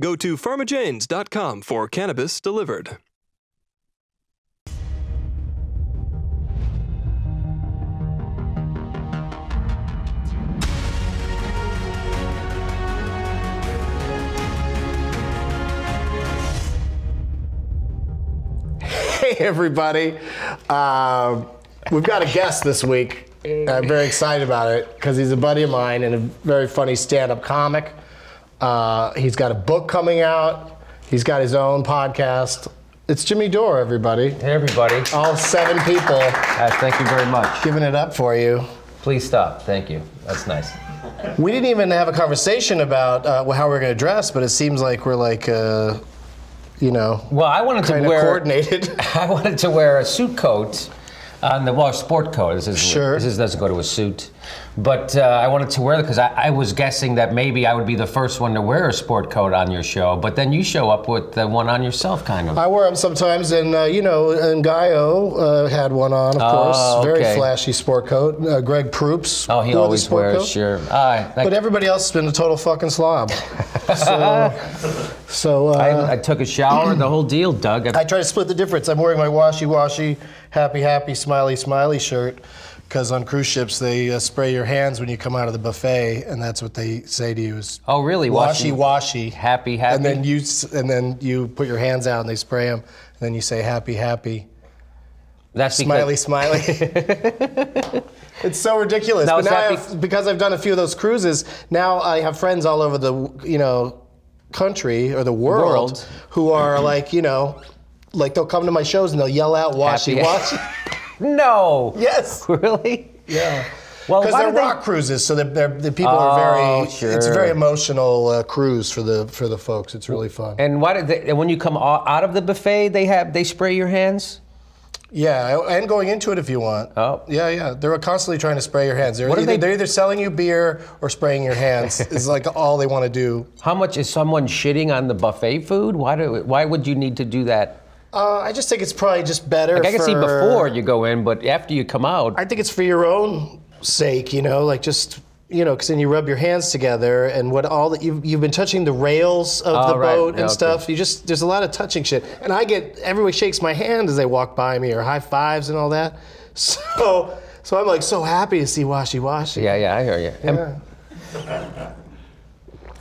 Go to pharmajanes.com for cannabis delivered. Hey, everybody. We've got a guest this week. I'm very excited about it because he's a buddy of mine and a very funny stand-up comic. He's got a book coming out. He's got his own podcast. It's Jimmy Dore, everybody. Hey, everybody. All 7 people. Thank you very much. Giving it up for you. Please stop. Thank you. That's nice. We didn't even have a conversation about how we're going to dress, but it seems like we're like... Well, I wanted to wear coordinated. I wanted to wear a suit coat on the sport coat. This doesn't go to a suit, but I wanted to wear it because I was guessing that maybe I would be the first one to wear a sport coat on your show. But then you show up with the one on yourself, kind of. I wear them sometimes, and and Guyo had one on, of course. Very flashy sport coat. Greg Proops. Oh, he always wears. Sure. But everybody else has been a total fucking slob. So I took a shower, the whole deal, Doug. I try to split the difference. I'm wearing my washy, happy, smiley shirt, because on cruise ships they spray your hands when you come out of the buffet, and that's what they say to you is. Oh, really? Washy. Happy. And then you put your hands out and they spray them, and then you say happy. That's smiley. It's so ridiculous. But now because I've done a few of those cruises, now I have friends all over the country or the world who are like they'll come to my shows and they'll yell out washy. No. Yes. Really? Yeah. Well, because they're rock cruises, so the people are very. Sure. It's a very emotional cruise for the folks. It's really fun. And when you come out of the buffet, they spray your hands? Yeah, and going into it if you want. Oh. Yeah. They're constantly trying to spray your hands. They're either selling you beer or spraying your hands. It's like all they want to do. How much is someone shitting on the buffet food? Why would you need to do that? I just think it's probably just better. I can see before you go in, but after you come out. I think it's for your own sake, because then you rub your hands together, and you've been touching the rails of the boat and stuff. There's a lot of touching shit, and everybody shakes my hand as they walk by me or high fives and all that. So I'm like so happy to see washy. Yeah, I hear you. Yeah.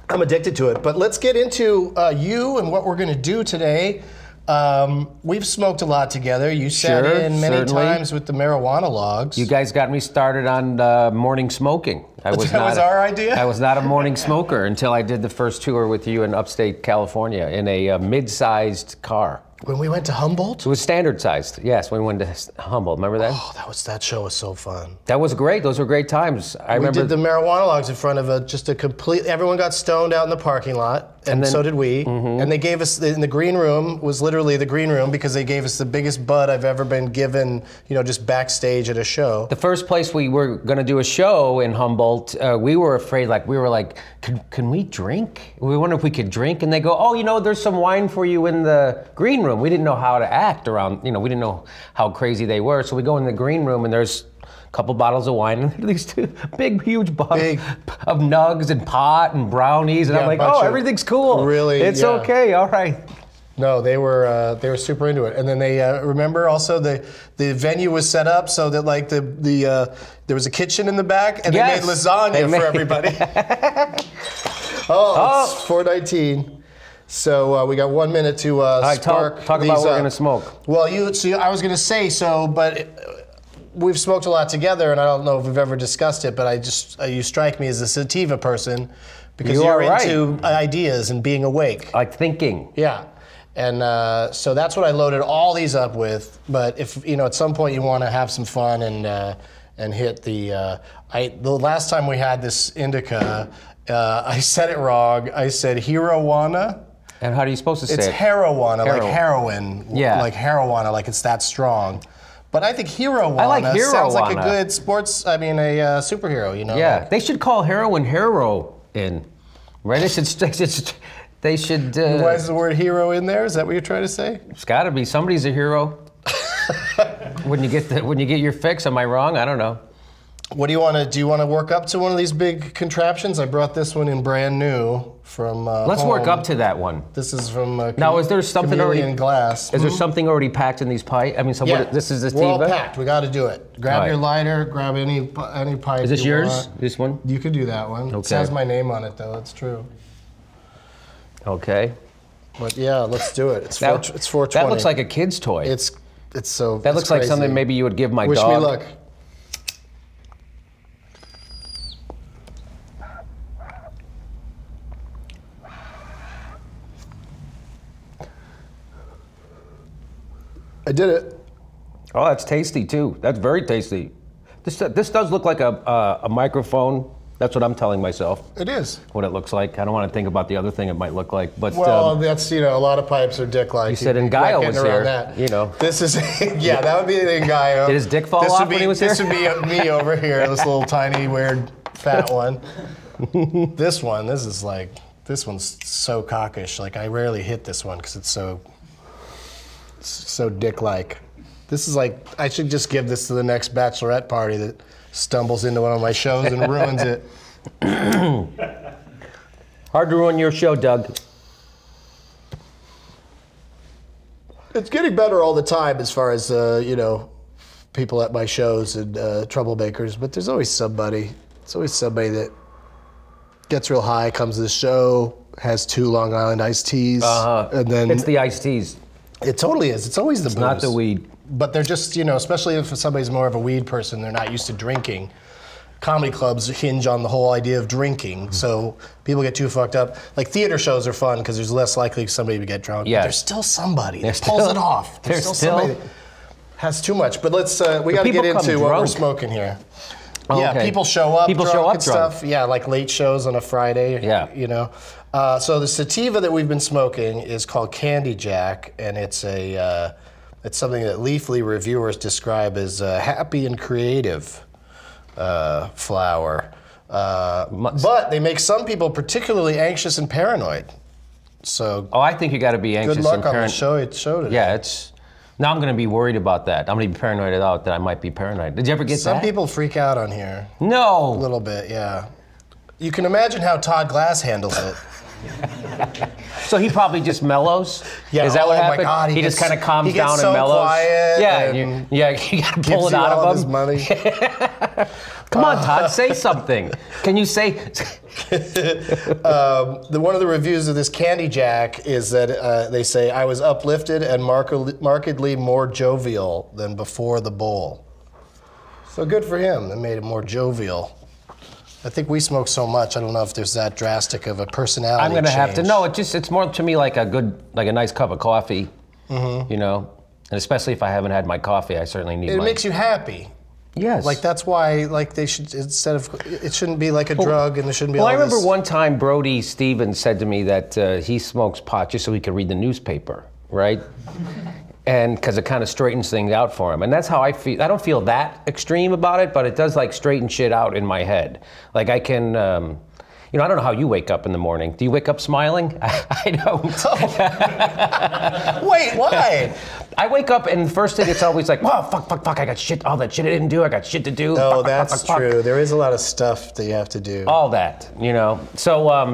I'm addicted to it, but let's get into you and what we're going to do today. We've smoked a lot together. You sat in many times with the marijuana logs. You guys got me started on morning smoking. That was our idea? I was not a morning smoker until I did the first tour with you in upstate California in a mid-sized car. When we went to Humboldt? It was standard sized, yes, when we went to Humboldt. Remember that? Oh, that show was so fun. That was great. Those were great times. We did the marijuana logs in front of everyone got stoned out in the parking lot, and so did we. Mm-hmm. And they gave us, in the green room, was literally the green room because they gave us the biggest bud I've ever been given, just backstage at a show. The first place we were going to do a show in Humboldt, we were afraid, can we drink? We wondered if we could drink, and they go, there's some wine for you in the green room. We didn't know how to act around, we didn't know how crazy they were. So we go in the green room and there's a couple bottles of wine and these two huge bottles of nugs and pot and brownies. And I'm like, everything's cool. Really? It's okay, all right. No, they were super into it. And then they, remember also the venue was set up so that there was a kitchen in the back and they made lasagna for everybody. It's 4:19. So we got 1 minute to spark talk these about what we're going to smoke. Well, I was going to say but we've smoked a lot together, and I don't know if we've ever discussed it, but you strike me as a sativa person because you're into ideas and being awake. Like thinking. Yeah. And so that's what I loaded all these up with. But if at some point you want to have some fun and hit the last time we had this indica, I said it wrong. I said herowana. And how are you supposed to say it? It's herowana, like heroin. Yeah. Like herowana, like it's that strong. But I think herowana sounds like a good a superhero, Yeah, they should call heroin heroin, right? They should. Why is the word hero in there? Is that what you're trying to say? It's got to be. Somebody's a hero. When you get your fix, am I wrong? I don't know. What do you want to do? You want to work up to one of these big contraptions? I brought this one in brand new from Let's work up to that one. This is from now, is there something already glass? Is there something already packed in these pipes? I mean, so yeah, this is the we're all packed. We got to do it. Grab your lighter. Grab any pipe. Is this yours? Want. This one? You could do that one. Okay. It has my name on it, though. It's true. Okay. But yeah, let's do it. It's 420. That looks like a kid's toy. It's so. That looks like something maybe you would give my dog. Wish me luck. I did it. Oh, that's tasty too. That's very tasty. This does look like a microphone. That's what I'm telling myself. It is. What it looks like. I don't want to think about the other thing it might look like. But well, that's a lot of pipes are dick-like. You said Ngaio was here. That. This is that would be the Ngaio. Did his dick fall off when he was here? This would be me over here. This little tiny weird fat one. This one's so cockish. Like I rarely hit this one because it's so dick-like. This is like, I should just give this to the next bachelorette party that stumbles into one of my shows and ruins it. Hard to ruin your show, Doug. It's getting better all the time as far as, people at my shows and troublemakers, but there's always somebody. It's always somebody that gets real high, comes to the show, has 2 Long Island iced teas, and then... It's the iced teas. It totally is. It's always the booze. It's not the weed. But they're just, especially if somebody's more of a weed person, they're not used to drinking. Comedy clubs hinge on the whole idea of drinking, so people get too fucked up. Like theater shows are fun because there's less likely somebody to get drunk. Yeah. But there's still somebody that pulls it off. There's still somebody that has too much. But we got to get into what we're smoking here. Oh, yeah, okay. people show up drunk and stuff. Yeah, like late shows on a Friday. Yeah. So the sativa that we've been smoking is called Candy Jack, and it's something that Leafly reviewers describe as happy and creative flower. But they make some people particularly anxious and paranoid. So I think you got to be anxious and paranoid. Good luck on the show today. Yeah, now I'm going to be worried about that. I'm going to be paranoid about that I might be paranoid. Did you ever get that? Some people freak out on here. No. A little bit, yeah. You can imagine how Todd Glass handles it. So he probably just mellows? Yeah. Is that what happened? My God, he just kind of calms down so and mellows? Quiet Yeah, you got to pull it out of him. His money. Come on, Todd, say something. Can you say? One of the reviews of this Candy Jack is that they say, I was uplifted and markedly more jovial than before the bowl. So good for him. That made it more jovial. I think we smoke so much, I don't know if there's that drastic of a personality I'm going to have to. change. No, it's more to me like a nice cup of coffee, And especially if I haven't had my coffee, I certainly need It makes you happy. Yes. Like that's why, they should, it shouldn't be like a drug and there shouldn't be all this. Well, I remember one time Brody Stevens said to me that he smokes pot just so he could read the newspaper, right? And because it kind of straightens things out for him. And that's how I feel. I don't feel that extreme about it, but it does straighten shit out in my head. Like I can, I don't know how you wake up in the morning. Do you wake up smiling? I don't. Wait, why? I wake up and the first thing it's always like, wow, fuck, I got shit, all that shit I didn't do, I got shit to do. Oh, that's true. There is a lot of stuff that you have to do. All that, So, I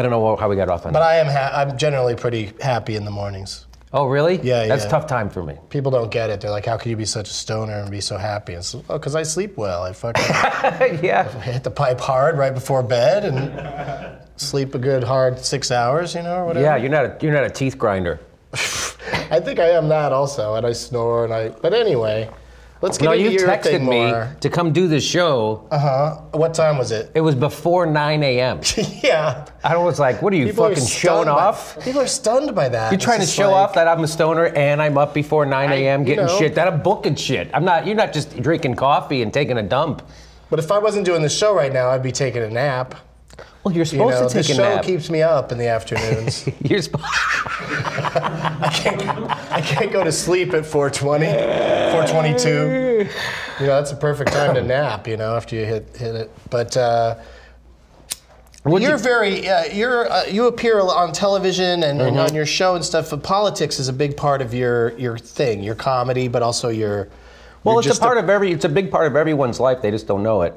don't know how we got off on that. But I'm generally pretty happy in the mornings. Oh, really? Yeah, That's a tough time for me. People don't get it. They're like, how can you be such a stoner and be so happy? And so, because I sleep well. I fucking yeah. I hit the pipe hard right before bed and sleep a good hard 6 hours, or whatever. Yeah, you're not a teeth grinder. I think I am that also, and I snore, but anyway. Let's get into your thing more. You texted me to come do this show. What time was it? It was before 9 a.m. Yeah. I was like, what are you, fucking showing off? People are stunned by that. You're trying to show off that I'm a stoner and I'm up before 9 a.m. getting shit. That I'm booking shit. You're not just drinking coffee and taking a dump. But if I wasn't doing the show right now, I'd be taking a nap. Well, you're supposed to take a nap. The show keeps me up in the afternoons. You're supposed. I can't go to sleep at 4:20, 4:22. That's a perfect time to nap. After you hit it. But you appear on television and on your show and stuff. But politics is a big part of your thing, your comedy, but also your Well, it's a big part of everyone's life. They just don't know it.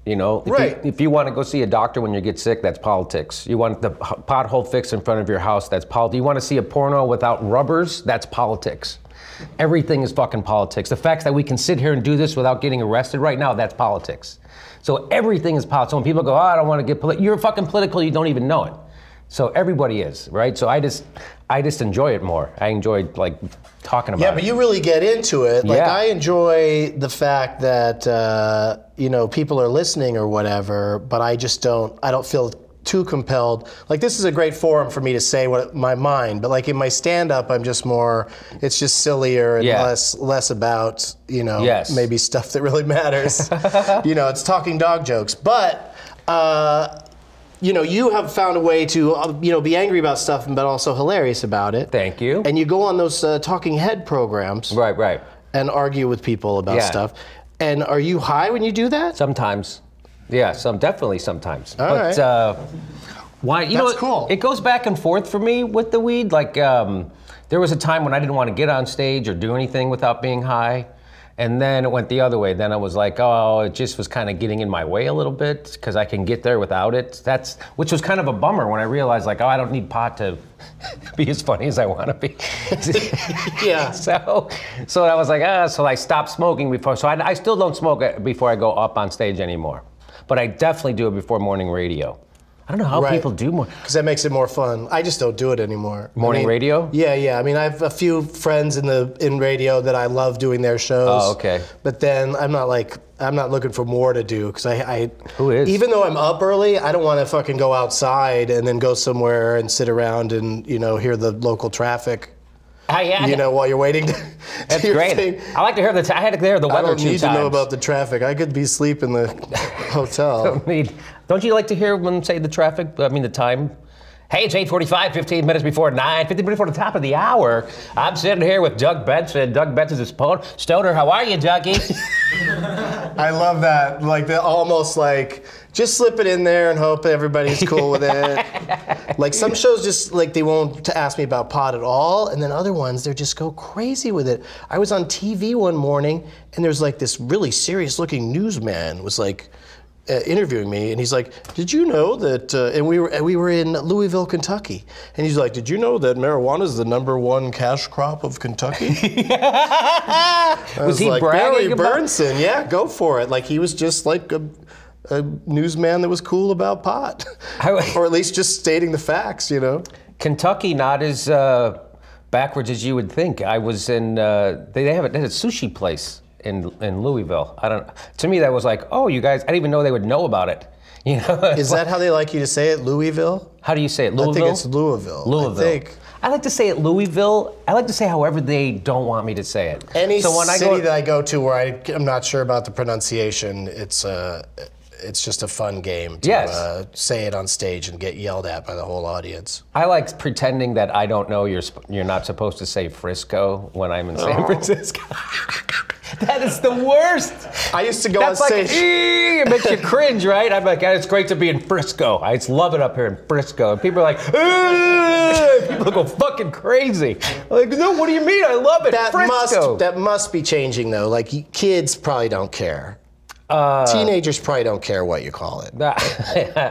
You know, if you want to go see a doctor when you get sick, that's politics. You want the pothole fixed in front of your house, that's politics. You want to see a porno without rubbers, that's politics. Everything is fucking politics. The fact that we can sit here and do this without getting arrested right now, that's politics. So everything is politics. When people go, I don't want to get political, you're fucking political, you don't even know it. So everybody is, right? So I just enjoy it more. I enjoy like talking about it. Yeah, but you really get into it. Like I enjoy the fact that people are listening or whatever, but I don't feel too compelled. Like this is a great forum for me to say my mind, but like in my stand-up, I'm just more. It's just sillier and less about maybe stuff that really matters. It's talking dog jokes, but. You have found a way to, be angry about stuff, but also hilarious about it. Thank you. And you go on those talking head programs. Right. And argue with people about stuff. And are you high when you do that? Sometimes. Yeah, definitely sometimes. All right. Why? That's cool. It goes back and forth for me with the weed. Like, there was a time when I didn't want to get on stage or do anything without being high. And then it went the other way. Then I was like, it just was kind of getting in my way a little bit because I can get there without it. Which was kind of a bummer when I realized like, I don't need pot to be as funny as I want to be. Yeah. So I was like, so I stopped smoking before. So I still don't smoke before I go up on stage anymore. But I definitely do it before morning radio. I don't know how people do more. Because that makes it more fun. I just don't do it anymore. Morning radio? Yeah. I mean, I have a few friends in radio that I love doing their shows. Oh, okay. But then I'm not looking for more to do because Who is? Even though I'm up early, I don't want to fucking go outside and then go somewhere and sit around and hear the local traffic. While you're waiting. That's great. Thing. I like to hear I had to hear the weather 2 times. I don't need to know about the traffic. I could be asleep in the hotel. Don't you like to hear when say the traffic? I mean the time. Hey, it's 8:45, 15 minutes before 9, 15 minutes before the top of the hour. I'm sitting here with Doug Benson. Doug Benson's a stoner. How are you, Dougie? I love that. Like almost like just slip it in there and hope everybody's cool with it. Like some shows just like they won't ask me about pot at all, and then other ones they just go crazy with it. I was on TV one morning and there's like this really serious looking newsman was like interviewing me, and he's like, "Did you know that?" And we were in Louisville, Kentucky, and he's like, "Did you know that marijuana is the #1 cash crop of Kentucky?" Was he like, bragging about Benson? Yeah, go for it. Like he was just like a newsman that was cool about pot, or at least just stating the facts, Kentucky, not as backwards as you would think. I was in. They had a sushi place in Louisville. To me that was like, you guys, I didn't even know they would know about it. Is that how they like you to say it, Louisville? How do you say it, Louisville? I think it's Louisville. I like to say it Louisville. I like to say however they don't want me to say it. Any city that I go to where I'm not sure about the pronunciation, it's just a fun game to say it on stage and get yelled at by the whole audience. I like pretending that I don't know you're not supposed to say Frisco when I'm in San Francisco. That is the worst. I used to go on stage. It makes you cringe, right? I'm like, it's great to be in Frisco. I just love it up here in Frisco. And people are like, people go fucking crazy. I'm like, no, what do you mean? I love it. That must be changing though. Like kids probably don't care. Teenagers probably don't care what you call it.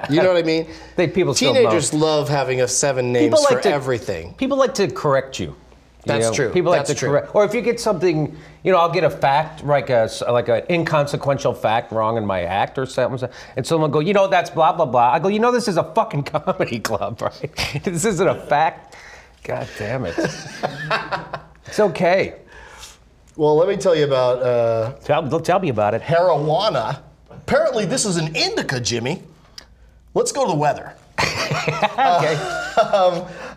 You know what I mean? Teenagers love having 7 names for everything. People like to correct you. That's true. People like to correct, or if you get something, I'll get a fact, like an inconsequential fact wrong in my act or something, and someone will go, that's blah blah blah. I go, this is a fucking comedy club, right? This isn't a fact. God damn it. It's okay. Well, let me tell you about. Tell me about it. Marijuana. Apparently, this is an indica, Jimmy. Let's go to the weather. Okay.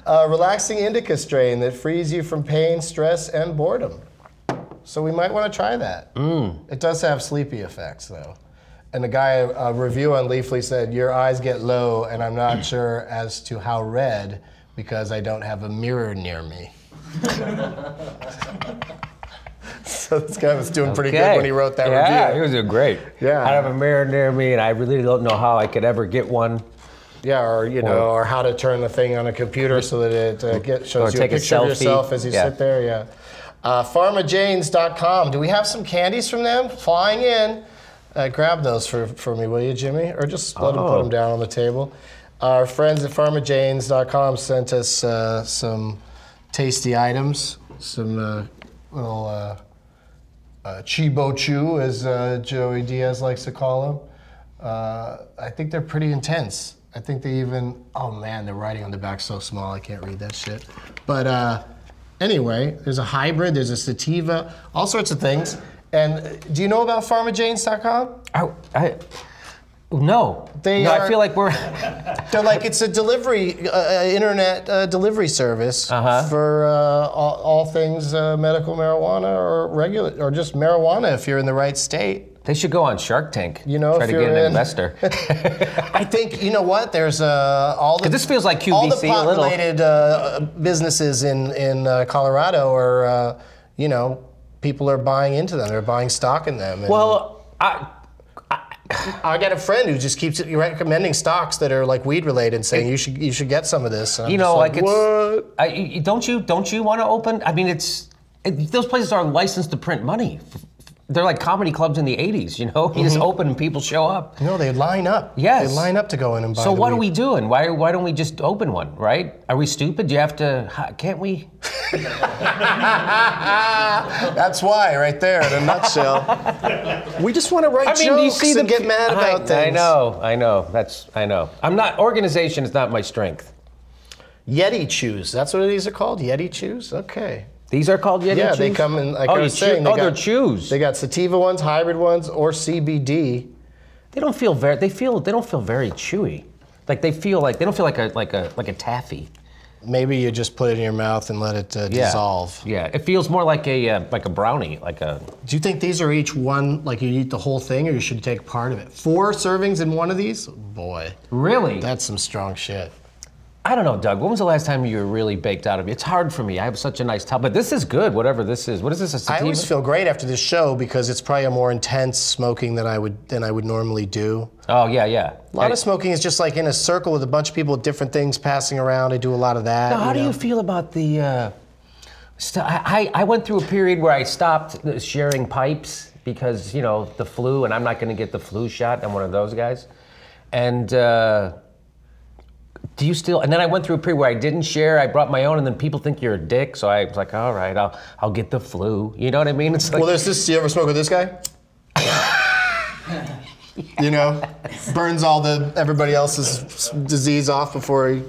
Relaxing indica strain that frees you from pain, stress, and boredom. So we might want to try that. It does have sleepy effects, though. And the guy, a review on Leafly said, your eyes get low, and I'm not sure as to how red because I don't have a mirror near me. So this guy was doing pretty good when he wrote that review. Yeah, he was doing great. Yeah. I have a mirror near me, and I really don't know how I could ever get one. Yeah, or how to turn the thing on a computer so that it shows you a picture of yourself as you sit there. Yeah. PharmaJanes.com. Do we have some candies from them? Flying in. Grab those for me, will you, Jimmy? Or just let them put them down on the table. Our friends at PharmaJanes.com sent us some tasty items. Some little Chibo Chew, as Joey Diaz likes to call them. I think they're pretty intense. I think they even, oh man, the writing on the back so small, I can't read that shit. But anyway, there's a hybrid, there's a sativa, all sorts of things. And do you know about PharmaJanes.com? No. I feel like they're like, it's a delivery, internet delivery service for all things medical marijuana or regular, or just marijuana if you're in the right state. They should go on Shark Tank. You know, try to get an investor. I think, you know what? There's all the. This feels like QVC all the pot-related businesses in Colorado are, you know, people are buying into them. They're buying stock in them. And well, I got a friend who just keeps recommending stocks that are like weed related, and saying you should get some of this. You know, like what? Don't you want to open? I mean, those places are licensed to print money. They're like comedy clubs in the 80s, you know? You just open and people show up. No, they line up. Yes. They line up to go in and buy. So what weed. are we doing? Why don't we just open one, right? Are we stupid? Do you have to, can't we? That's why, right there, in a nutshell. We just want to write jokes and get mad about things. I know. Organization is not my strength. Yeti Chews, that's what these are called? Yeti Chews? Okay. These are called Yeti Chews? Yeah, they come in, like I was saying. They're chews. They got sativa ones, hybrid ones, or CBD. They don't feel very chewy. Like they don't feel like a taffy. Maybe you just put it in your mouth and let it dissolve. Yeah, it feels more like a brownie, Do you think these are each one, like you eat the whole thing, or you should take part of it? 4 servings in one of these? Boy. Really? That's some strong shit. I don't know, Doug. When was the last time you were really baked out of me? It's hard for me. I have such a nice top, but this is good, whatever this is. What is this, a sativa? I always feel great after this show because it's probably a more intense smoking than I would normally do. Oh, yeah. A lot of smoking is just like in a circle with a bunch of people with different things passing around. I do a lot of that. Now, how do you feel about the... I went through a period where I stopped sharing pipes because, you know, the flu, and I'm not going to get the flu shot. I'm one of those guys. And... do you still? And then I went through a period where I didn't share. I brought my own, and then people think you're a dick. So I was like, all right, I'll get the flu. You know what I mean? It's like, well, there's this. You ever smoke with this guy? You know, burns all everybody else's disease off before he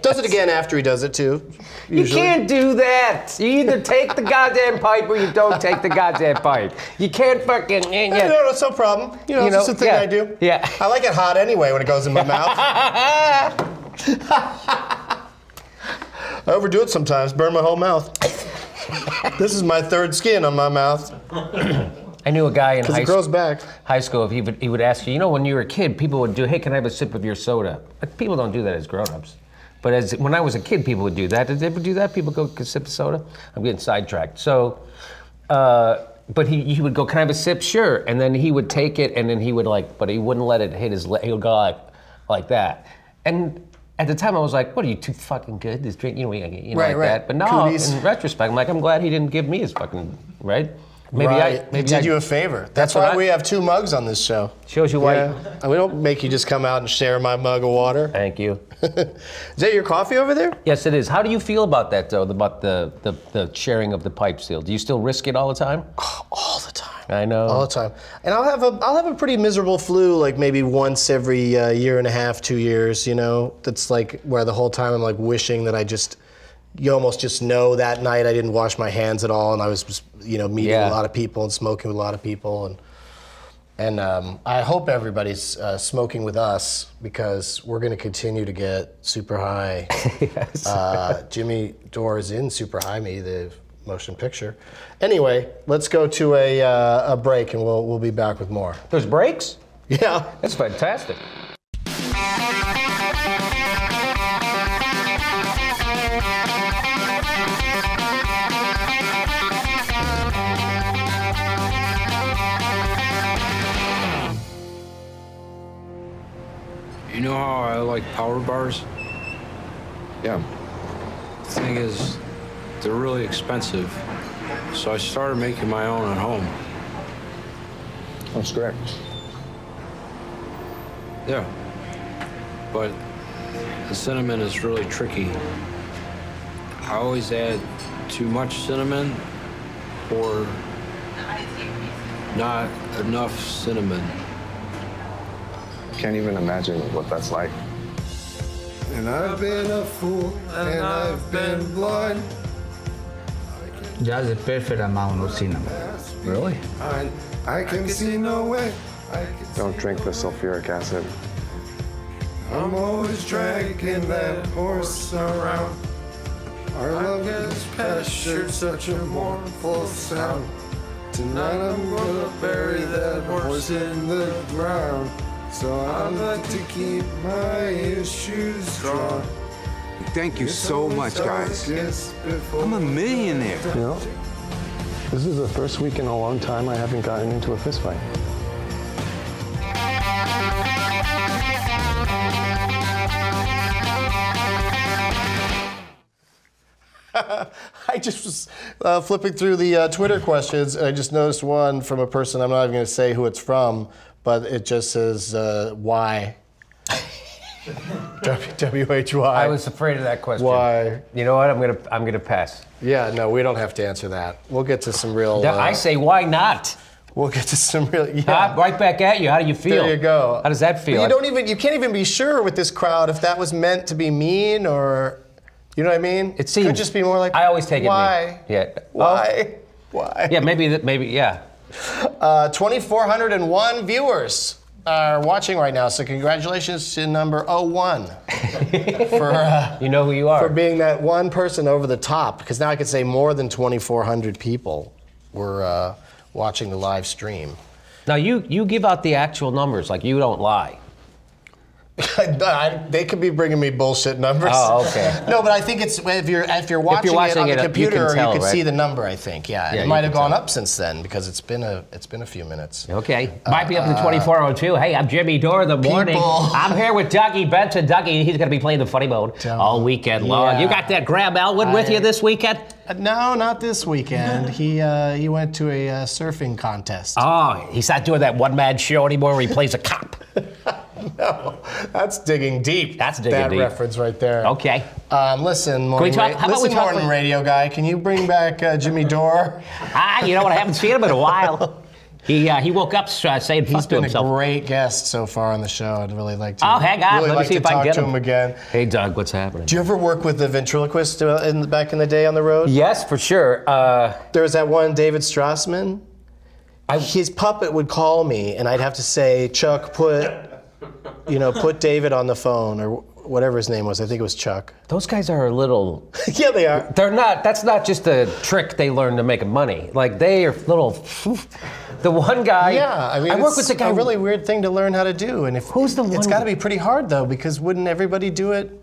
does it again after he does it too. Usually. You can't do that. You either take the goddamn pipe or you don't take the goddamn pipe. You can't fucking. No, it's no problem. You know, it's just a thing I do. Yeah. I like it hot anyway when it goes in my mouth. I overdo it sometimes, burn my whole mouth. This is my 3rd skin on my mouth. I knew a guy in it grows back. High school, he would ask you, when you were a kid, people would do, hey, can I have a sip of your soda? Like, people don't do that as grown-ups. But when I was a kid, people would do that. Did they ever do that? People go, sip of soda? I'm getting sidetracked. So, but he would go, can I have a sip? Sure. And then he would take it, and then he would but he wouldn't let it hit his leg. He would go like that. And at the time, I was like, what, are you too fucking good? This drink, right. That. But now, in retrospect, I'm glad he didn't give me his fucking, right? Maybe he did you a favor. That's why we have 2 mugs on this show. Shows you why. Yeah. We don't make you just come out and share my mug of water. Thank you. Is that your coffee over there? Yes, it is. How do you feel about that, though, about the sharing of the pipe still? Do you still risk it all the time? Oh, all the time. I know. All the time. And I'll have a pretty miserable flu, like maybe once every year and a half, 2 years, that's like where the whole time I'm like wishing that you almost just know that night I didn't wash my hands at all, and I was just, meeting a lot of people and smoking with a lot of people, and I hope everybody's smoking with us because we're going to continue to get super high. Yes. Jimmy Dore is in Super High Me, the motion picture. Anyway, let's go to a break, and we'll be back with more. There's breaks? Yeah, that's fantastic. You know how I like power bars? Yeah. The thing is, they're really expensive. So I started making my own at home. That's great. Yeah. But the cinnamon is really tricky. I always add too much cinnamon or not enough cinnamon. Can't even imagine what that's like. And I've been a fool, and I've been blind. Just the perfect amount of cinnamon. Really? I can see no way. Don't drink the sulfuric acid. I'm always dragging that horse around. Our love is pastured such a mournful sound. Tonight I'm gonna bury that horse in the ground. So I like to keep my issues drawn. Thank you so much, guys. I'm a millionaire. You know, this is the first week in a long time I haven't gotten into a fist fight. I just was flipping through the Twitter questions, and I just noticed one from a person. I'm not even going to say who it's from, but it just says why. WHY. I was afraid of that question. Why? You know what? I'm gonna pass. Yeah, no, we don't have to answer that. We'll get to some real. I say, why not? We'll get to some real. Yeah. Right back at you. How do you feel? There you go. How does that feel? You can't even be sure with this crowd if that was meant to be mean or, you know what I mean? It seems. Could just be more like. I always take why? it. Yeah. Why? Why? Yeah, maybe. Yeah. 2,401 viewers are watching right now, so congratulations to number 01 for you know who you are for being that one person over the top. Because now I could say more than 2,400 people were watching the live stream. Now you give out the actual numbers, like you don't lie. They could be bringing me bullshit numbers. Oh, okay. No, but I think it's if you're watching it on the computer, you can see the number. I think, yeah. It might have gone up since then because it's been a few minutes. Okay, might be up to 2402. Hey, I'm Jimmy Dore. The morning. I'm here with Dougie Benson. Dougie, he's going to be playing the funny mode all weekend long. You got that Graham Elwood with you this weekend? No, not this weekend. He went to a surfing contest. Oh, he's not doing that one-man show anymore where he plays a cop. No, that's digging deep. That's digging deep. That reference right there. Okay. Listen, morning radio guy, can you bring back Jimmy Dore? You know what? I haven't seen him in a while. He woke up saying peace to himself. He's been a great guest so far on the show. I'd really like to. Oh, hang on. Let me see if I can get him again. Hey, Doug, what's happening? Do you ever work with the ventriloquist back in the day on the road? Yes, for sure. There was that one, David Strassman. His puppet would call me, and I'd have to say, Chuck, put David on the phone, or whatever his name was. I think it was Chuck. Those guys are a little... Yeah, they are. They're not... That's not just a trick they learned to make money. Like, they are little... The one guy... Yeah, I mean, work with the guy... a really weird thing to learn how to do. And who's the one... It's got to be pretty hard, though, because wouldn't everybody do it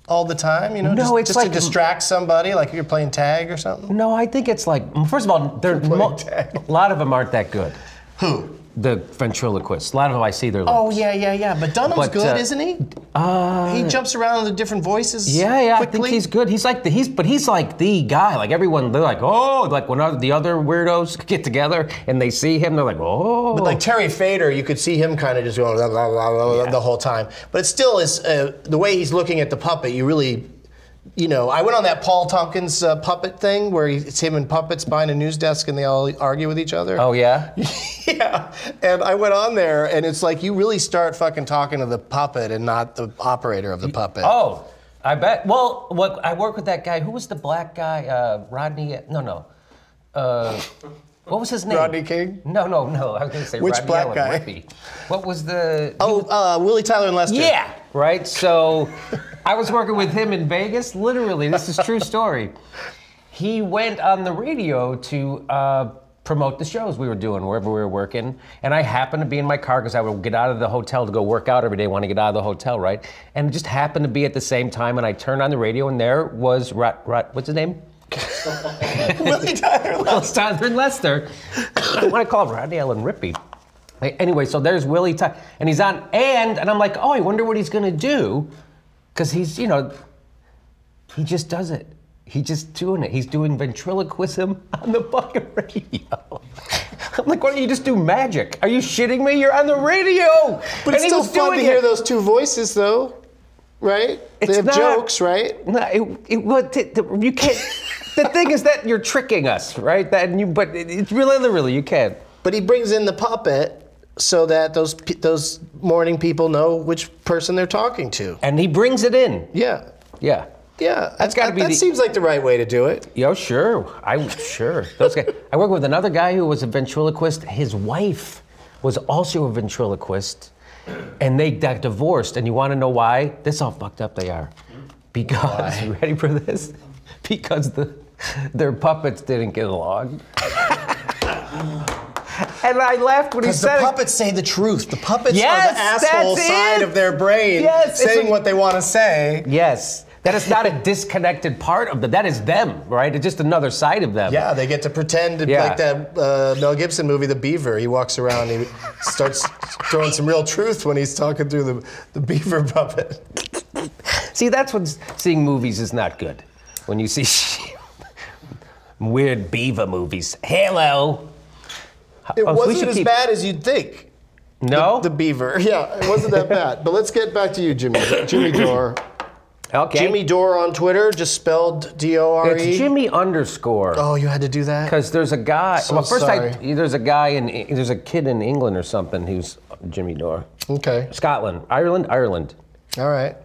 all the time? You know, no, just to distract somebody, like you're playing tag or something? No, I think it's like... First of all, a lot of them aren't that good. Who? The ventriloquists. A lot of them I see they're... Oh, yeah. But Dunham's good, isn't he? He jumps around with the different voices. Yeah, quickly. I think he's good. He's like the guy. Like everyone, they're like, oh, like when the other weirdos get together and they see him, they're like, oh. But like Terry Fader, you could see him kind of just going blah, blah, blah, blah, the whole time. But it still is the way he's looking at the puppet. You really. I went on that Paul Tompkins puppet thing where it's him and puppets behind a news desk and they all argue with each other. Oh, yeah? Yeah. And I went on there and it's like you really start fucking talking to the puppet and not the operator of the puppet. Oh, I bet. Well, I work with that guy. Who was the black guy? Rodney? No. What was his name? Rodney King? No. I was going to say Which Rodney black Allen guy? Rippey. What was the... Willie Tyler and Lester. Yeah, right? So I was working with him in Vegas. Literally, this is a true story. He went on the radio to promote the shows we were doing wherever we were working. And I happened to be in my car because I would get out of the hotel to go work out every day, want to get out of the hotel, right? And it just happened to be at the same time. And I turned on the radio and there was, what's his name? Willie Tyler and Lester. I want to call him Rodney Allen Rippey. Anyway, so there's Willie Tyler, and he's on, and I'm like, oh, I wonder what he's gonna do, because he's, he just does it. He's just doing it. He's doing ventriloquism on the fucking radio. I'm like, why don't you just do magic? Are you shitting me? You're on the radio. But it's still fun to hear those two voices, though, right? They have jokes, right? No, you can't. The thing is that you're tricking us, right? But it's really, you can't. But he brings in the puppet so that those morning people know which person they're talking to. And he brings it in. Yeah. Yeah. Yeah, that's got to be. That seems like the right way to do it. Yo, sure. Those guys. I worked with another guy who was a ventriloquist. His wife was also a ventriloquist, and they got divorced. And you want to know why? This is how fucked up they are. Because you ready for this? Because their puppets didn't get along. And I laughed when he said the puppets say the truth. The puppets are the asshole side of their brain, saying what they want to say. Yes. That is not a disconnected part of that is them, right? It's just another side of them. Yeah, they get to pretend like that Mel Gibson movie, The Beaver. He walks around and he starts throwing some real truth when he's talking through the beaver puppet. See, that's when seeing movies is not good. When you see weird beaver movies. Hello. It wasn't as bad as you'd think. No? The beaver. Yeah, it wasn't that bad. But let's get back to you, Jimmy Dore. Okay. Jimmy Dore on Twitter, just spelled D-O-R-E. It's Jimmy _. Oh, you had to do that? Because there's a guy. So sorry. There's a guy there's a kid in England or something who's Jimmy Dore. Okay. Scotland, Ireland. All right.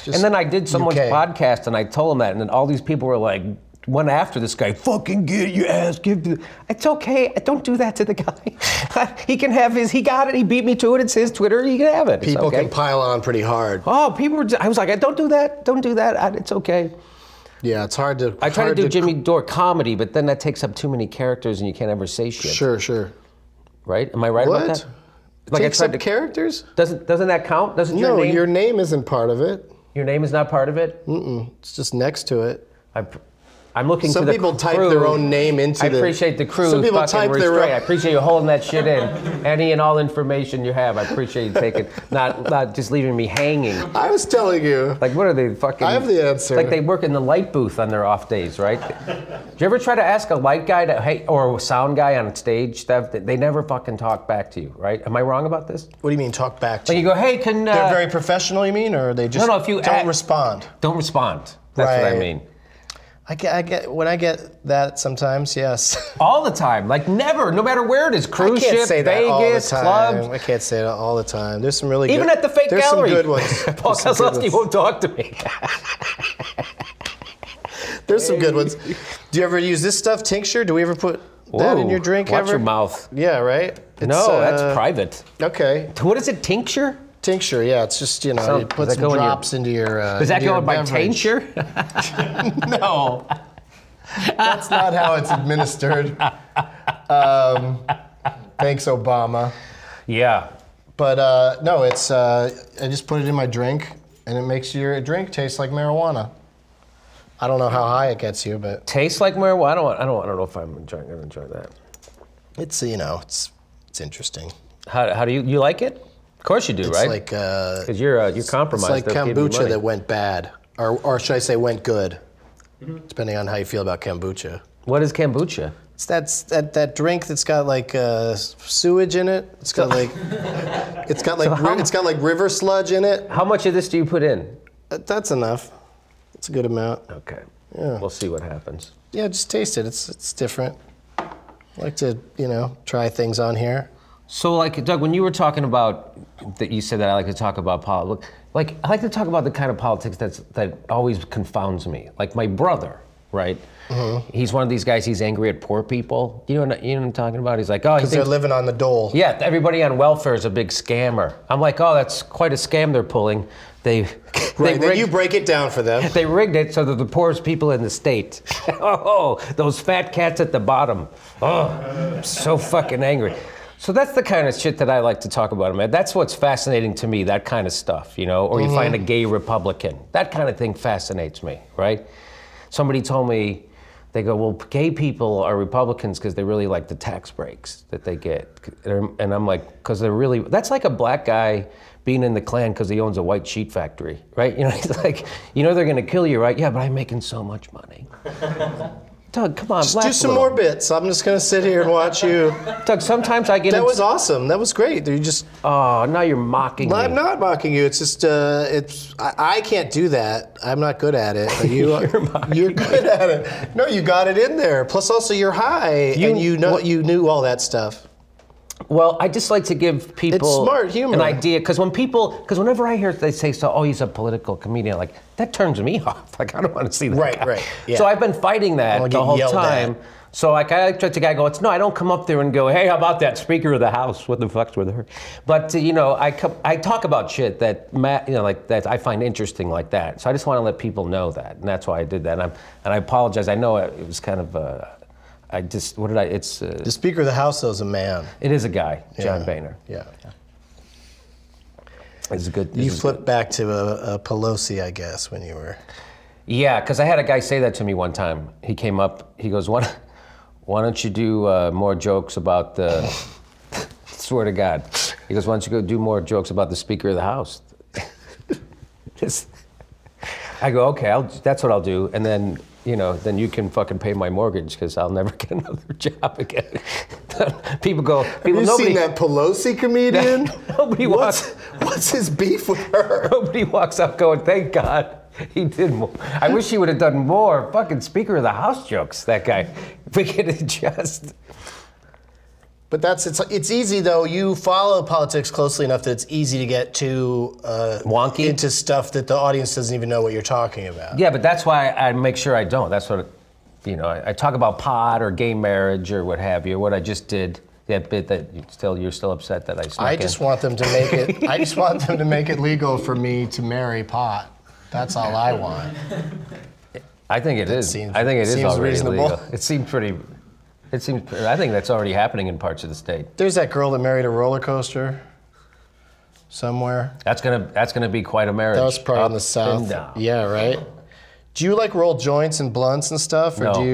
And then I did someone's podcast and I told him that, and then all these people were like, went after this guy. Fucking get your ass. It's okay. Don't do that to the guy. He can have his. He got it. He beat me to it. It's his Twitter. He can have it. People can pile on pretty hard. Oh, people were. I was like, don't do that. Don't do that. It's okay. Yeah, it's hard to. I try to do Jimmy Dore comedy, but then that takes up too many characters, and you can't ever say shit. Sure. Right? Am I right about that? Like takes up characters? Doesn't that count? Doesn't your name? No, your name isn't part of it. Your name is not part of it? It's just next to it. I'm looking Some to the people type their own name into I appreciate the crew. Some people type their own. I appreciate you holding that shit in. Any and all information you have, I appreciate you taking, not just leaving me hanging. I was telling you. Like, what are they fucking? I have the answer. Like they work in the light booth on their off days, right? Do you ever try to ask a light guy or a sound guy on stage stuff? They never fucking talk back to you, right? Am I wrong about this? What do you mean talk back to you? Like you go, hey, can... They're very professional, you mean? Or they just don't respond? Don't respond. That's what I mean. When I get that sometimes, yes. All the time, like never, no matter where it is, cruise ship, Vegas, clubs. I can't say that all the time. There's some really good. Even at the fake gallery. There's some good ones. Paul Kozlowski won't talk to me. There's some good ones. Do you ever use this stuff, tincture? Do we ever put that in your drink watch ever? your mouth. Yeah, right? No, that's private. Okay. What is it, tincture? Tincture, yeah. It's just, you put some drops into your Does that go in by tincture? No. That's not how it's administered. Thanks, Obama. Yeah. But no, it's, I just put it in my drink, and it makes your drink taste like marijuana. I don't know how high it gets you, but... Tastes like marijuana? I don't know if I'm going to enjoy that. It's, it's interesting. How do you like it? Of course you do, right? It's like because you're compromised. It's like kombucha that went bad, or should I say went good, depending on how you feel about kombucha. What is kombucha? It's that drink that's got like sewage in it. It's got like it's got like river sludge in it. How much of this do you put in? That's enough. It's a good amount. Okay. Yeah. We'll see what happens. Yeah, just taste it. It's different. I like to try things on here. So, like, Doug, when you were talking about that, you said that I like to talk about politics. Like, I like to talk about the kind of politics that always confounds me. Like my brother, right? Mm-hmm. He's one of these guys. He's angry at poor people. You know what I'm talking about? He's like, oh, because they're living on the dole. Yeah, everybody on welfare is a big scammer. I'm like, oh, that's quite a scam they're pulling. Then you break it down for them. They rigged it so that the poorest people in the state. Oh, those fat cats at the bottom. Oh, I'm so fucking angry. So that's the kind of shit that I like to talk about, man. That's what's fascinating to me, that kind of stuff, or you find a gay Republican. That kind of thing fascinates me, right? Somebody told me, they go, well, gay people are Republicans because they really like the tax breaks that they get. And I'm like, because they're really, that's like a black guy being in the Klan because he owns a white sheet factory, right? You know, he's like, you know they're going to kill you, right? Yeah, but I'm making so much money. Doug, come on, just do some more bits. I'm just going to sit here and watch you. Doug, sometimes I get... That was awesome. That was great. You just... Oh, now you're mocking me. I'm not mocking you. It's just, I can't do that. I'm not good at it. You're good at it. No, you got it in there. Plus also you're high and you knew all that stuff. Well, I just like to give people an idea, because whenever I hear they say, so, oh, he's a political comedian, like, that turns me off. Like, I don't want to see that guy. Right, yeah. So I've been fighting that the whole time. So like, I try to guy go, no, I don't come up there and go, hey, how about that Speaker of the House? What the fuck's with her? But you know, I talk about shit that like that I find interesting like that. So I just want to let people know that, and that's why I did that. And I apologize. I know it was kind of. It's... the Speaker of the House, though, is a man. It is a guy, John Boehner. Yeah. It's good. You flipped back to a Pelosi, I guess, when you were... Yeah, because I had a guy say that to me one time. He came up, he goes, why don't you do more jokes about the... swear to God. He goes, why don't you go do more jokes about the Speaker of the House? I go, okay, that's what I'll do. And then... you know, then you can fucking pay my mortgage because I'll never get another job again. People go, Have you seen that Pelosi comedian? Nobody walks. What's his beef with her? Nobody walks out going, thank God he did more. I wish he would have done more fucking Speaker of the House jokes, that guy. We could adjust. But it's easy, though. You follow politics closely enough that it's easy to get too wonky into stuff that the audience doesn't even know what you're talking about. Yeah, but that's why I make sure I don't. That's what, you know, I talk about pot or gay marriage or what have you. What I just did, that bit that you're still upset that I snuck I just want them to make it. I just want them to make it legal for me to marry pot. That's all I want. I think it is. I think it is already legal. It seems pretty. I think that's already happening in parts of the state. There's that girl that married a roller coaster somewhere. That's gonna be quite a marriage. That was probably in the South. Yeah, right? Do you like roll joints and blunts and stuff, or no. do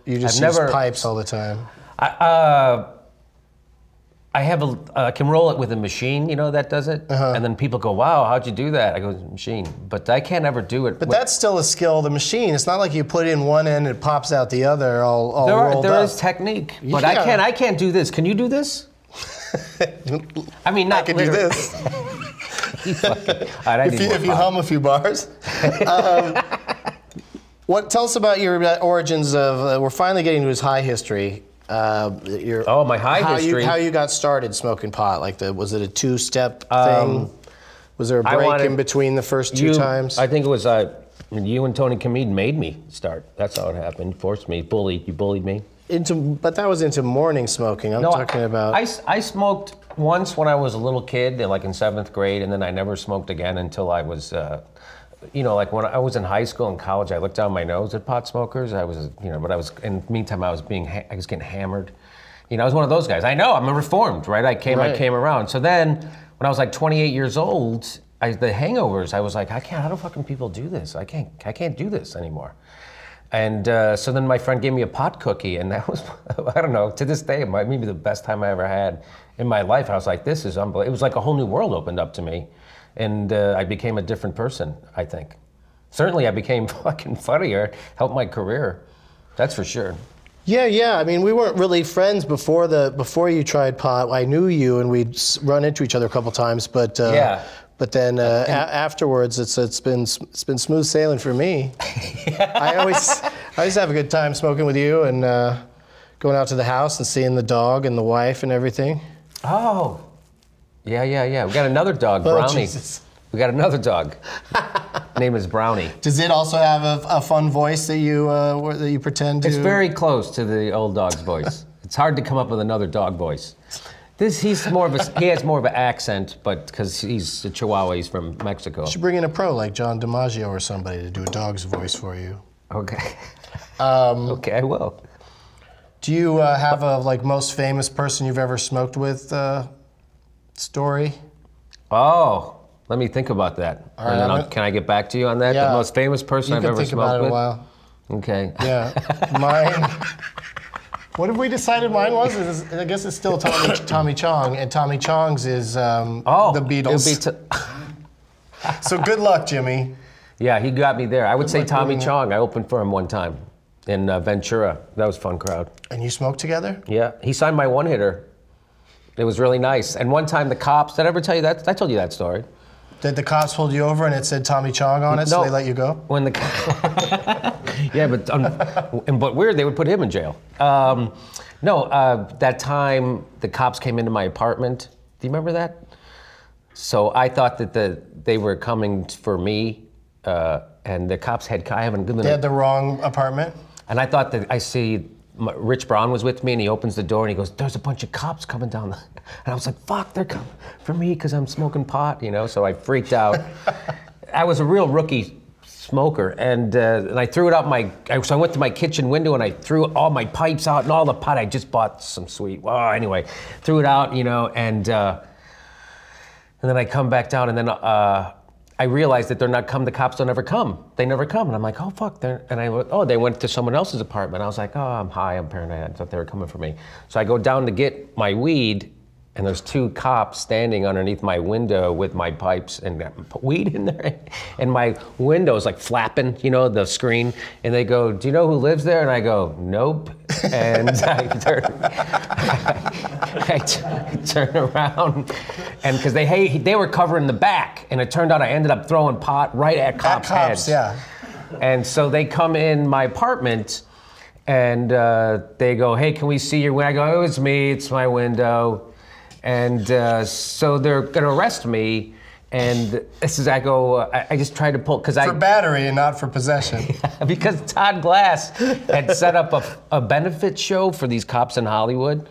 you just use pipes all the time? I can roll it with a machine, you know, that does it. And then people go, wow, how'd you do that? I go, machine. But I can't ever do it. But that's still a skill of the machine. It's not like you put in one end and it pops out the other all rolled up. There is technique, but I can't do this. Can you do this? I mean, not I can do this. If you hum a few bars. Tell us about your origins of, we're finally getting to his high history. My high history. How you got started smoking pot? Like, was it a two-step thing? Was there a break in between the first two times? I think it was you and Tony Kamid made me start. That's how it happened. Forced me. You bullied me. But that was into morning smoking. I'm talking about. I smoked once when I was a little kid, like in 7th grade, and then I never smoked again until I was. Like when I was in high school and college, I looked down my nose at pot smokers. But in the meantime, I was getting hammered. I was one of those guys. I know, I'm a reformed, right? I came around. So then, when I was like 28 years old, the hangovers, I was like, how do fucking people do this? I can't do this anymore. And so then my friend gave me a pot cookie, and that was, I don't know, to this day, maybe the best time I ever had in my life. I was like, this is unbelievable. It was like a whole new world opened up to me. And I became a different person, I think. Certainly I became fucking funnier, helped my career. That's for sure. Yeah. I mean, we weren't really friends before you tried pot. I knew you, and we'd run into each other a couple times, but But then afterwards, it's been smooth sailing for me. I always have a good time smoking with you and going out to the house and seeing the dog and the wife and everything. Oh. Yeah. We got another dog, Brownie. Jesus. We got another dog. Name is Brownie. Does it also have a fun voice that you pretend to? It's very close to the old dog's voice. It's hard to come up with another dog voice. He has more of an accent, but because he's a Chihuahua, he's from Mexico. You should bring in a pro like John DiMaggio or somebody to do a dog's voice for you. Okay. Okay, I will. Do you have a most famous person you've ever smoked with story? Oh, let me think about that. All right, can I get back to you on that? Yeah. The most famous person I've ever smoked with? You can think about it a while. Okay. Yeah, What have we decided mine was? I guess it's still Tommy Chong, and Tommy Chong's is the Beatles. So good luck, Jimmy. Yeah, he got me there. I would say Tommy Chong. I opened for him one time in Ventura. That was a fun crowd. And you smoked together? Yeah, he signed my one hitter. It was really nice. And one time the cops, did I ever tell you that? I told you that story. Did the cops hold you over and it said Tommy Chong on it, so they let you go? When the yeah, but weird, they would put him in jail. That time the cops came into my apartment. Do you remember that? So I thought that they were coming for me, and the cops had. They had the wrong apartment. And I thought that I see. Rich Brown was with me, and he opens the door, and he goes, "There's a bunch of cops coming down." And I was like, "Fuck, they're coming for me because I'm smoking pot," you know. So I freaked out. I was a real rookie smoker, and I threw it out so I went to my kitchen window and I threw all my pipes out and all the pot. I just bought some sweet. Well, anyway, threw it out, you know, and then I come back down, and then I realized that they're not come. The cops don't ever come. They never come, and I'm like, oh fuck. They went to someone else's apartment. I was like, oh, I'm high. I'm paranoid. I thought they were coming for me. So I go down to get my weed, and there's two cops standing underneath my window with my pipes and put weed in there, and my window is like flapping, you know, the screen. And they go, "Do you know who lives there?" And I go, "Nope." And I turn around, and because they were covering the back, and it turned out I ended up throwing pot right at cops' heads. Yeah. And so they come in my apartment, and they go, "Hey, can we see your window?" I go, "Oh, it's me. It's my window." And so they're gonna arrest me, and I just tried to pull, because For battery and not for possession. Because Todd Glass had set up a benefit show for these cops in Hollywood.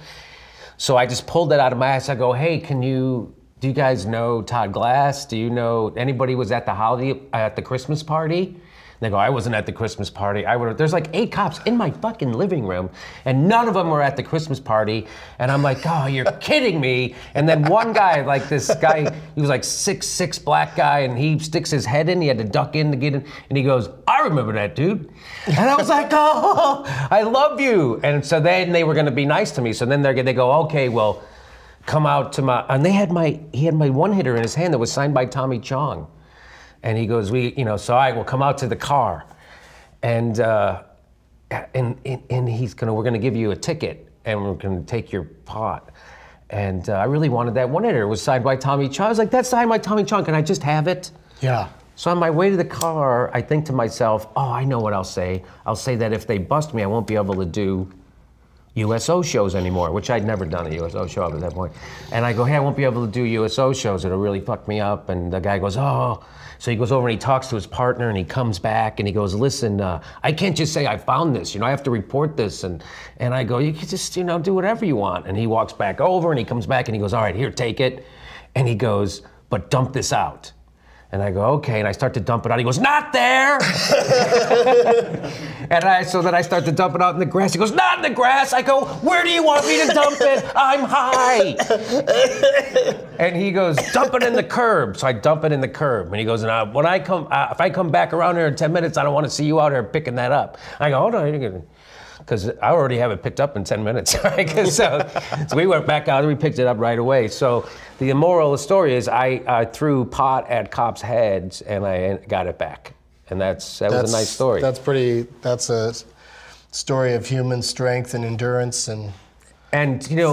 So I just pulled it out of my ass. I go, "Hey, do you guys know Todd Glass? Do you know anybody was at the Christmas party?" They go, "I wasn't at the Christmas party. There's like 8 cops in my fucking living room, and none of them were at the Christmas party." And I'm like, "Oh, you're kidding me." And then one guy, like this guy, he was like 6'6" black guy, and he sticks his head in. He had to duck in to get in, and he goes, "I remember that dude." And I was like, "Oh, I love you." And so then they were gonna be nice to me. So then they go, "Okay, well, come out to my," and he had my one hitter in his hand that was signed by Tommy Chong. And he goes, so I will come out to the car, and we're gonna give you a ticket, and we're gonna take your pot. And I really wanted that one hitter. It was signed by Tommy Chong. I was like, "That's signed by Tommy Chong. Can I just have it?" Yeah. So on my way to the car, I think to myself, "Oh, I know what I'll say. I'll say that if they bust me, I won't be able to do USO shows anymore," which I'd never done a USO show up at that point. And I go, "Hey, I won't be able to do USO shows. It'll really fuck me up." And the guy goes, "Oh." So he goes over and he talks to his partner, and he comes back and he goes, "Listen, I can't just say I found this, I have to report this." And I go, "You can just, do whatever you want." And he walks back over and he comes back and he goes, "All right, here, take it." And he goes, "But dump this out." And I go, "Okay," and I start to dump it out. He goes, "Not there!" So then I start to dump it out in the grass. He goes, "Not in the grass." I go, "Where do you want me to dump it? I'm high." And he goes, "Dump it in the curb." So I dump it in the curb. And he goes, "Now, when if I come back around here in 10 minutes, I don't want to see you out here picking that up." I go, "Hold on, because I already have it picked up in 10 minutes. So we went back out and we picked it up right away. So the moral of the story is I threw pot at cops' heads and I got it back. And that was a nice story. That's a story of human strength and endurance and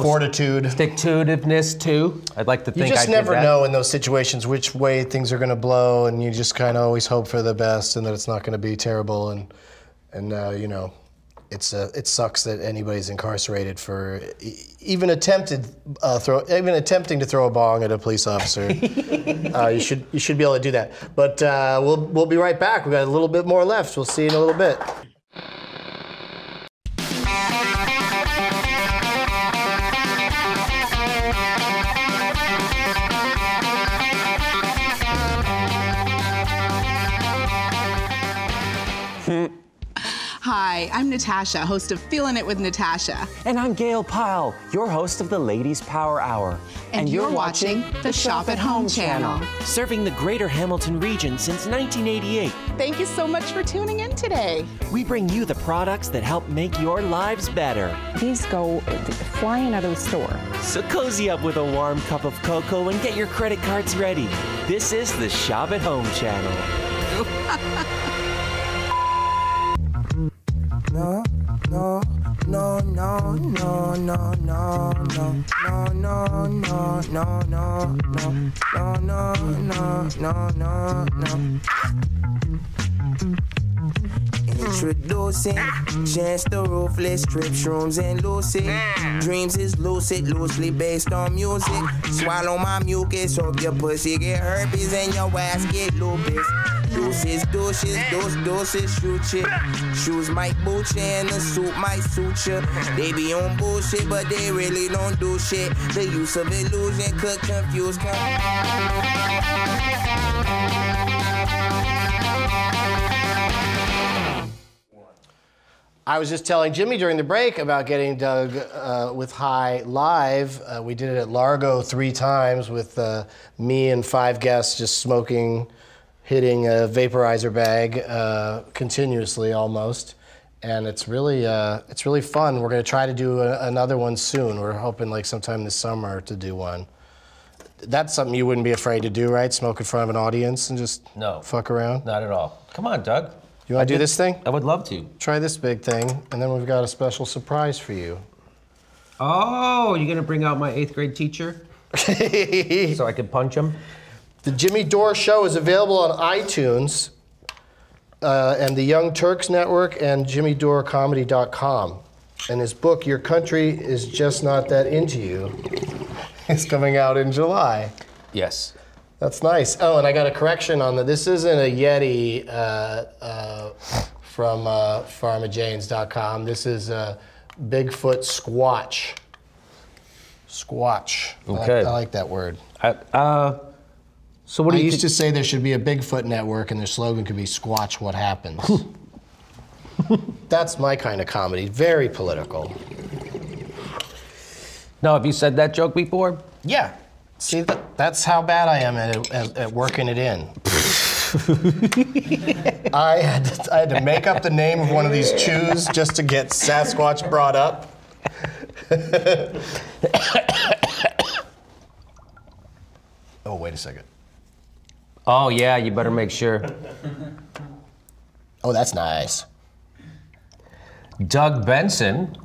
fortitude. Stick-to-itiveness too. I'd like to think you just never know in those situations which way things are going to blow, and you just kind of always hope for the best and that it's not going to be terrible. And it sucks that anybody's incarcerated for even attempting to throw a bong at a police officer. You should be able to do that. But we'll be right back. We got a little bit more left. We'll see you in a little bit. Hi, I'm Natasha, host of Feelin' It with Natasha. And I'm Gail Pyle, your host of the Ladies Power Hour. And you're watching the Shop at Home channel. Serving the greater Hamilton region since 1988. Thank you so much for tuning in today. We bring you the products that help make your lives better. These go flying out of the store. So cozy up with a warm cup of cocoa and get your credit cards ready. This is the Shop at Home channel. No, no, no, no, no, no, no, no, no, no, no, no, no, no, no, no, no. Introducing Chance the Ruthless, trip shrooms and lucid. Dreams is lucid, loosely based on music. Swallow my mucus, hope your pussy get herpes and your ass get lupus. Deuces, deuces, shoot ya. Shoes might boot ya and the suit might suit ya. They be on bullshit, but they really don't do shit. The use of illusion could confuse. I was just telling Jimmy during the break about getting Doug with High live. We did it at Largo 3 times with me and 5 guests just smoking, hitting a vaporizer bag continuously almost. And it's really fun. We're gonna try to do another one soon. We're hoping like sometime this summer to do one. That's something you wouldn't be afraid to do, right? Smoke in front of an audience and just fuck around? Not at all. Come on, Doug. You want to do this thing? I would love to. Try this big thing, and then we've got a special surprise for you. Oh, you're gonna bring out my 8th grade teacher? So I can punch him? The Jimmy Dore Show is available on iTunes and the Young Turks Network and JimmyDoreComedy.com. And his book, Your Country Is Just Not That Into You, is coming out in July. Yes. That's nice. Oh, and I got a correction on this isn't a Yeti from PharmaJanes.com. This is a Bigfoot Squatch. Squatch. Okay. I like that word. So what do I you used to say there should be a Bigfoot network and their slogan could be Squatch What Happens. That's my kind of comedy. Very political. Now, have you said that joke before? Yeah. See, that's how bad I am at working it in. I had to make up the name of one of these chews just to get Sasquatch brought up. Oh, wait a second. Oh, yeah, you better make sure. Oh, that's nice. Doug Benson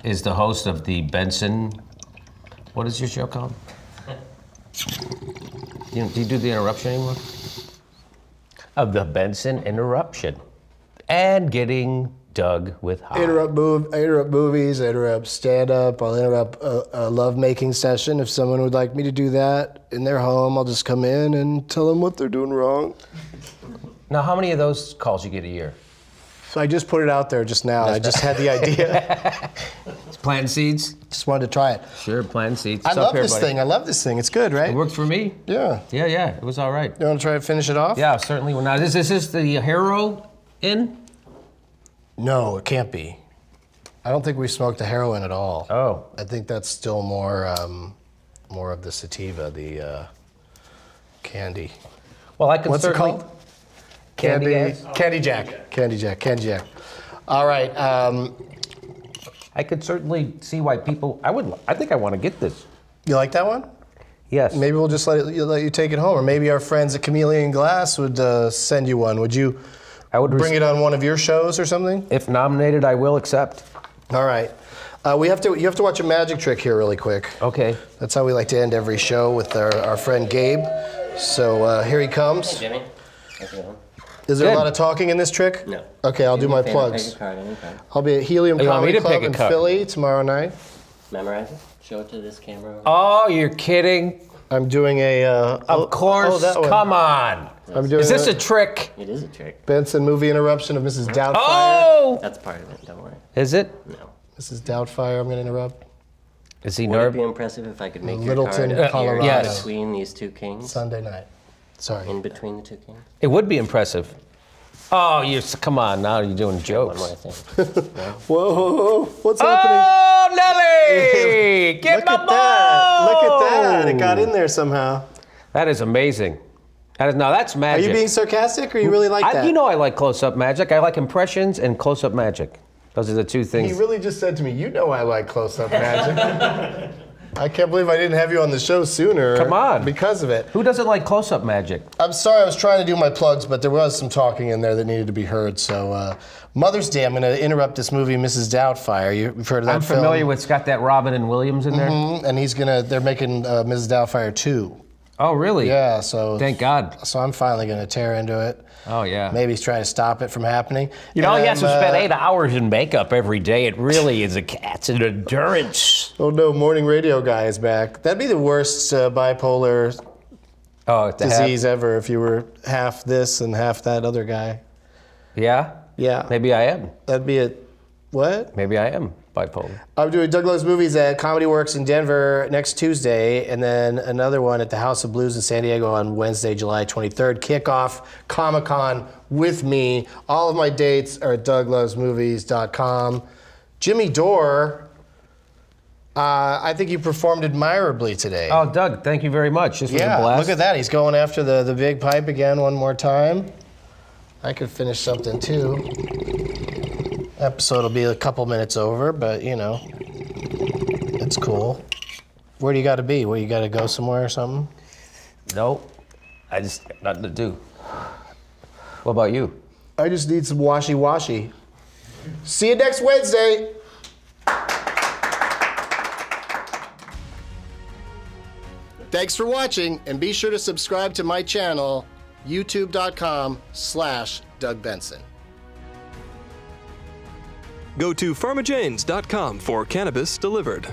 is the host of the Benson, what is your show called? Do you do the interruption anymore? Of the Benson Interruption. And getting Doug with High. Interrupt movies, interrupt stand-up, I'll interrupt a love-making session. If someone would like me to do that in their home, I'll just come in and tell them what they're doing wrong. Now, how many of those calls you get a year? So I just put it out there just now. I just had the idea. It's planting seeds? Just wanted to try it. Sure, planting seeds. I love this thing. I love this thing. It's good, right? It worked for me. Yeah. Yeah, it was all right. You want to try to finish it off? Yeah, certainly. Well, now, is this the heroin? No, it can't be. I don't think we smoked the heroin at all. Oh. I think that's still more of the sativa, the candy. Well, I can What's certainly... it called? Candy Jack. All right. I could certainly see why people. I think I want to get this. You like that one? Yes. Maybe we'll just let you take it home, or maybe our friends at Chameleon Glass would send you one. Would you? I would bring it on one of your shows or something. If nominated, I will accept. All right. You have to watch a magic trick here really quick. Okay. That's how we like to end every show with our friend Gabe. So here he comes. Hey, Jimmy. How's it going? Is there a lot of talking in this trick? No. Okay, I'll do my plugs. Pick a card anytime. I'll be at Helium Comedy Club in Philly tomorrow night. Memorize it. Show it to this camera. Oh, you're kidding. I'm doing a... of course, come on. Is this a trick? It is a trick. Benson movie interruption of Mrs. Doubtfire. Oh! That's part of it, don't worry. Is it? No. Mrs. Doubtfire, I'm going to interrupt. Is he Would it nervous? be impressive if I could make Littleton, your card appear Colorado. between these two kings? Sunday night. Sorry. In between the two kings? It would be impressive. Oh, come on, now you're doing jokes. One more thing. No? Whoa, what's happening? Oh, Nelly! Get my ball! Look at that. It got in there somehow. That is amazing. That's magic. Are you being sarcastic or you really like that? You know I like close-up magic. I like impressions and close-up magic. Those are the two things. He really just said to me, you know I like close-up magic. I can't believe I didn't have you on the show sooner. Come on. Because of it. Who doesn't like close-up magic? I'm sorry, I was trying to do my plugs, but there was some talking in there that needed to be heard. So, Mother's Day, I'm going to interrupt this movie, Mrs. Doubtfire. You've heard of that film? I'm familiar with. It's got that Robin and Williams in there. And they're making Mrs. Doubtfire 2. Oh, really? Yeah, so. Thank God. So I'm finally going to tear into it. Oh, yeah. Maybe he's trying to stop it from happening. You know, he has to spend 8 hours in makeup every day. It really is it's an endurance. Oh, no, morning radio guy is back. That'd be the worst bipolar disease ever if you were half this and half that other guy. Yeah? Yeah. Maybe I am. That'd be what? Maybe I am bipolar. I'm doing Doug Loves Movies at Comedy Works in Denver next Tuesday, and then another one at the House of Blues in San Diego on Wednesday, July 23rd. Kickoff Comic-Con with me. All of my dates are at douglovesmovies.com. Jimmy Dore, I think you performed admirably today. Oh, Doug, thank you very much. This was a blast. Look at that. He's going after the big pipe again one more time. I could finish something too. Episode will be a couple minutes over, but you know, it's cool. Where do you got to be? Where you got to go somewhere or something? Nope. I just got nothing to do. What about you? I just need some washy-washy. See you next Wednesday. Thanks for watching, and be sure to subscribe to my channel, youtube.com/Doug Benson. Go to pharmajanes.com for cannabis delivered.